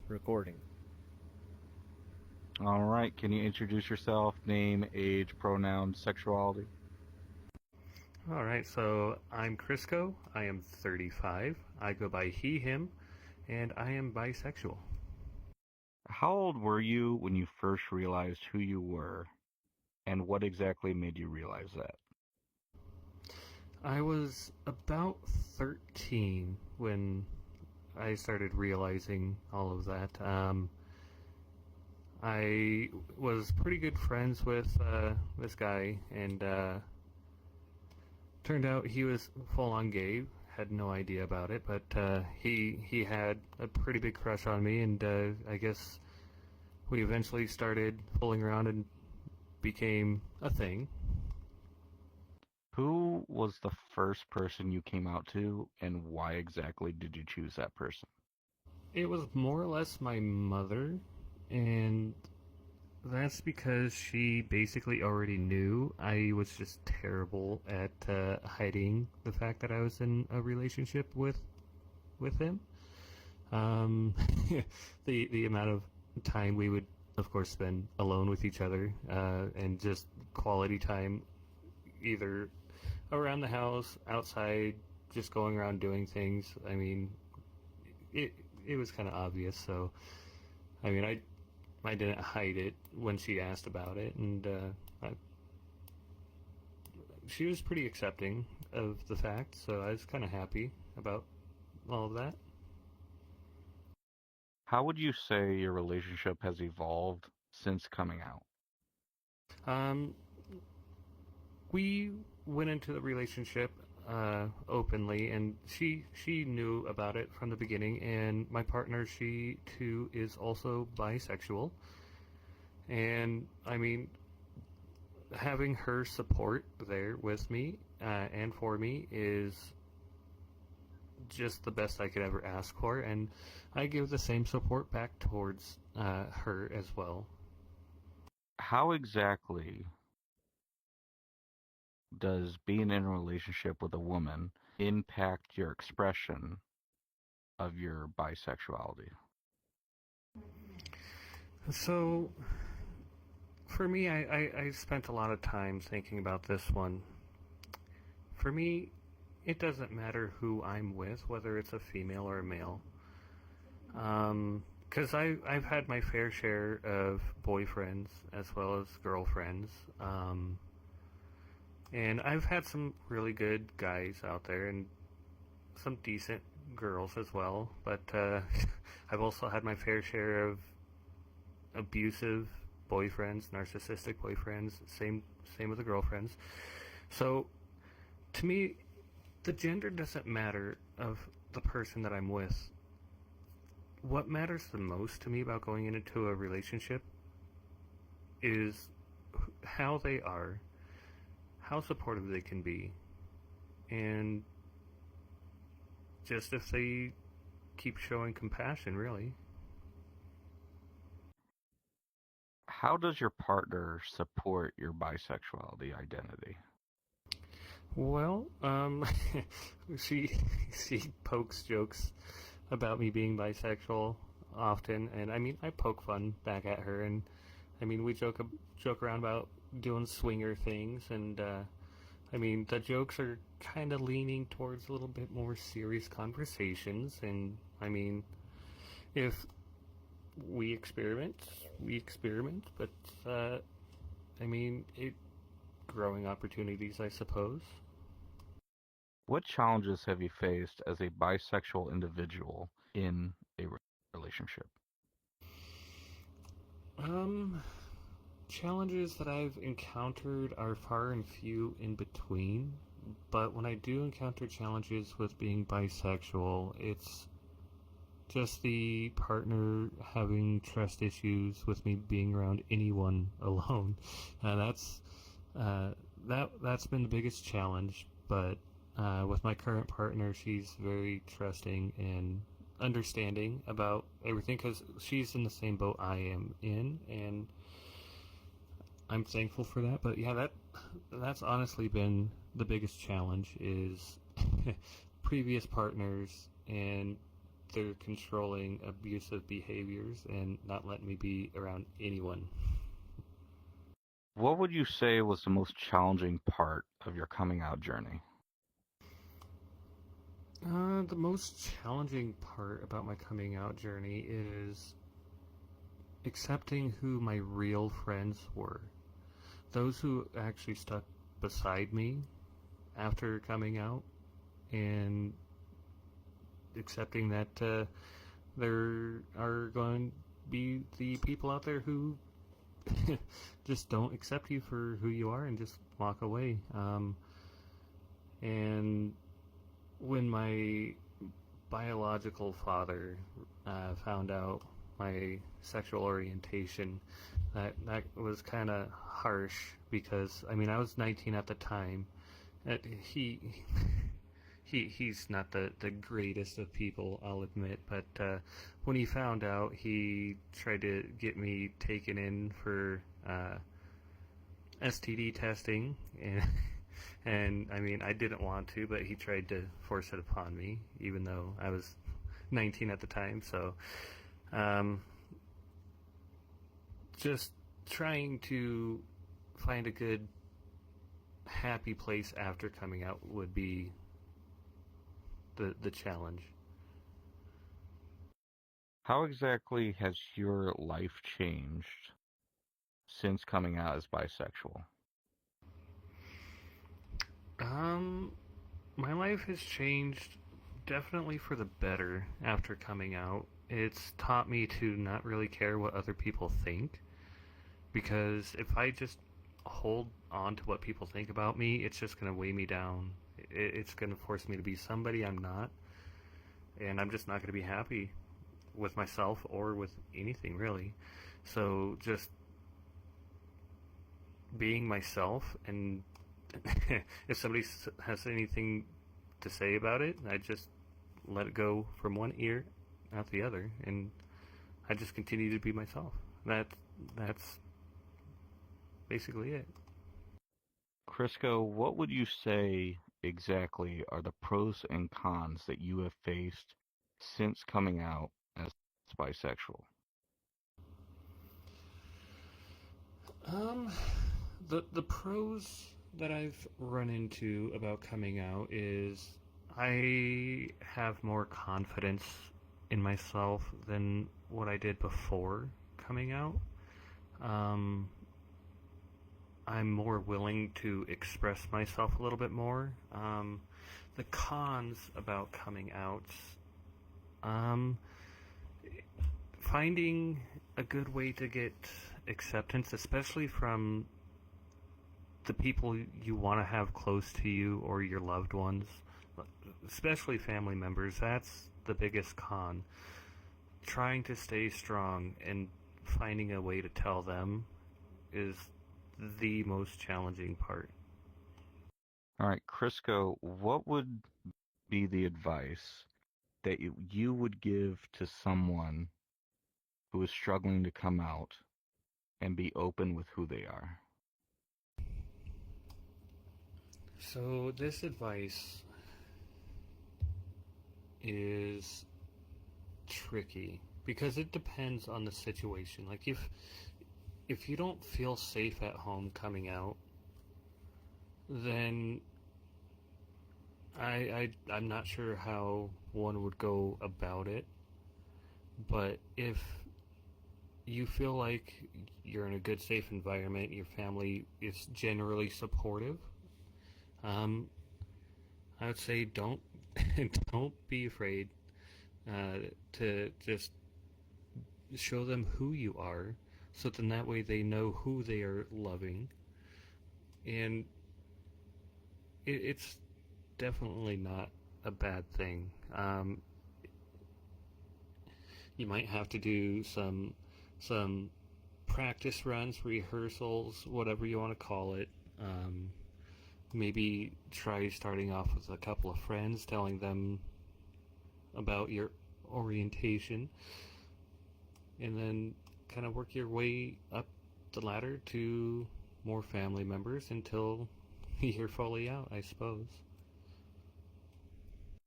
Recording. All right, can you introduce yourself, name, age, pronouns, sexuality? Alright, so I'm Crisco. I am 35. I go by he, him, and I am bisexual. How old were you when you first realized who you were, and what exactly made you realize that? I was about 13 when I started realizing all of that. I was pretty good friends with this guy, and turned out he was full-on gay. Had no idea about it, but he had a pretty big crush on me, and I guess we eventually started fooling around and became a thing. Who was the first person you came out to, and why exactly did you choose that person? It was more or less my mother, and that's because she basically already knew I was just terrible at hiding the fact that I was in a relationship with him. Um, the amount of time we would, of course, spend alone with each other, and just quality time, either around the house, outside, just going around doing things. I mean, it it was kind of obvious. So, I mean, I didn't hide it when she asked about it, and she was pretty accepting of the fact. So I was kind of happy about all of that. How would you say your relationship has evolved since coming out? Um, we went into the relationship openly, and she knew about it from the beginning. And my partner, she too is also bisexual. And I mean, having her support there with me and for me is just the best I could ever ask for, and I give the same support back towards her as well. How exactly does being in a relationship with a woman impact your expression of your bisexuality? So, for me, I spent a lot of time thinking about this one. For me, it doesn't matter who I'm with, whether it's a female or a male. Because I've had my fair share of boyfriends as well as girlfriends. And I've had some really good guys out there and some decent girls as well. But I've also had my fair share of abusive boyfriends, narcissistic boyfriends. Same with the girlfriends. So to me, the gender doesn't matter of the person that I'm with. What matters the most to me about going into a relationship is how they are, how supportive they can be, and just if they keep showing compassion, really. How does your partner support your bisexuality identity? Well, she she pokes jokes about me being bisexual often, and I mean I poke fun back at her, and I mean we joke around about doing swinger things, and I mean the jokes are kind of leaning towards a little bit more serious conversations, and I mean if we experiment, we experiment, but I mean it growing opportunities, I suppose. What challenges have you faced as a bisexual individual in a relationship? Um, Challenges that I've encountered are far and few in between, but when I do encounter challenges with being bisexual, it's just the partner having trust issues with me being around anyone alone. That's uh, that's been the biggest challenge. But with my current partner, she's very trusting and understanding about everything because she's in the same boat I am in, and I'm thankful for that. But yeah, that's honestly been the biggest challenge is previous partners and their controlling, abusive behaviors and not letting me be around anyone. What would you say was the most challenging part of your coming out journey? The most challenging part about my coming out journey is accepting who my real friends were. Those who actually stuck beside me after coming out, and accepting that there are going to be the people out there who just don't accept you for who you are and just walk away. And when my biological father found out my sexual orientation, that was kind of harsh because I mean I was 19 at the time. He he's not the greatest of people, I'll admit, but when he found out, he tried to get me taken in for STD testing, and and I mean I didn't want to, but he tried to force it upon me, even though I was 19 at the time. So, um, just trying to find a good, happy place after coming out would be the challenge. How exactly has your life changed since coming out as bisexual? Um, my life has changed definitely for the better after coming out. It's taught me to not really care what other people think because if I just hold on to what people think about me, it's just going to weigh me down. It's going to force me to be somebody I'm not, and I'm just not going to be happy with myself or with anything really. So just being myself, and if somebody has anything to say about it, I just let it go from one ear out the other, and I just continue to be myself. That's basically it. Crisco, what would you say exactly are the pros and cons that you have faced since coming out as bisexual? Um, the pros that I've run into about coming out is I have more confidence in myself than what I did before coming out. Um, I'm more willing to express myself a little bit more. The cons about coming out, um, finding a good way to get acceptance, especially from the people you want to have close to you or your loved ones, especially family members. That's the biggest con. Trying to stay strong and finding a way to tell them is the most challenging part. All right, Crisco, what would be the advice that you would give to someone who is struggling to come out and be open with who they are? So, this advice is tricky because it depends on the situation. Like if you don't feel safe at home coming out, then I'm not sure how one would go about it. But if you feel like you're in a good, safe environment, your family is generally supportive, um, I would say don't don't be afraid to just show them who you are, so then that way they know who they are loving, and it's definitely not a bad thing. You might have to do some practice runs, rehearsals, whatever you want to call it. Maybe try starting off with a couple of friends, telling them about your orientation, and then kind of work your way up the ladder to more family members until you're fully out, I suppose.